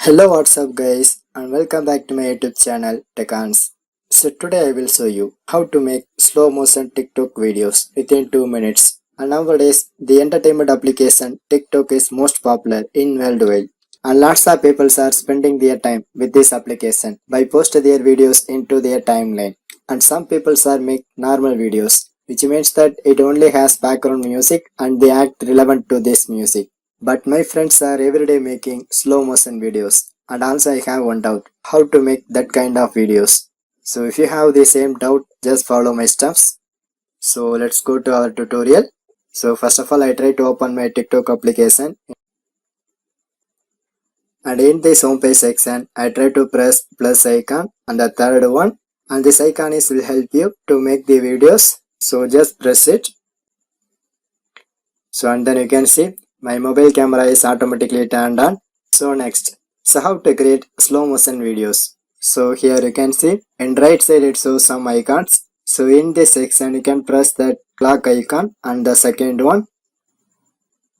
Hello, what's up guys, and welcome back to my YouTube channel Tik. So today I will show you how to make slow motion TikTok videos within 2 minutes. And nowadays the entertainment application TikTok is most popular in worldwide. And lots of people are spending their time with this application by posting their videos into their timeline. And some people are make normal videos, which means that it only has background music and they act relevant to this music. But my friends are everyday making slow motion videos, and also I have one doubt how to make that kind of videos. So if you have the same doubt, just follow my steps. So let's go to our tutorial. So first of all, I try to open my TikTok application, and in this homepage section I try to press plus icon and the third one, and this icon will help you to make the videos. So just press it. So and then you can see my mobile camera is automatically turned on. So next, so how to create slow motion videos. So here you can see in right side it shows some icons. So in this section you can press that clock icon and the second one,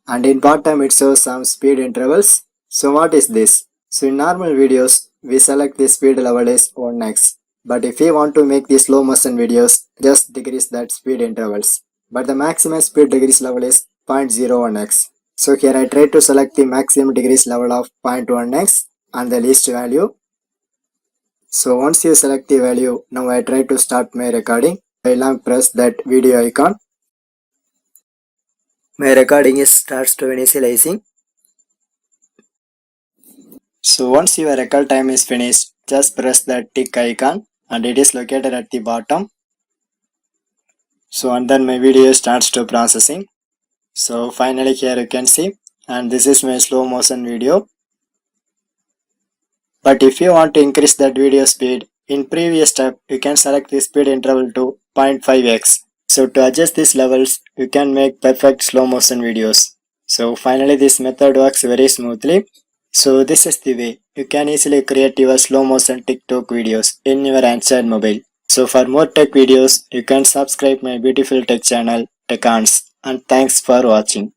and in bottom it shows some speed intervals. So what is this? So in normal videos we select the speed level is 1x, but if you want to make the slow motion videos, just decrease that speed intervals, but the maximum speed degrees level is 0.01x. So here I try to select the maximum degrees level of 0.1x and the least value. So once you select the value, now I try to start my recording. I long press that video icon. My recording is starts to initializing. So once your record time is finished, just press that tick icon and it is located at the bottom. So and then my video starts to processing. So finally here you can see, and this is my slow motion video. But if you want to increase that video speed, in previous step you can select the speed interval to 0.5x. So to adjust these levels, you can make perfect slow motion videos. So finally this method works very smoothly. So this is the way you can easily create your slow motion TikTok videos in your Android mobile. So for more tech videos, you can subscribe my beautiful tech channel Tik. And thanks for watching.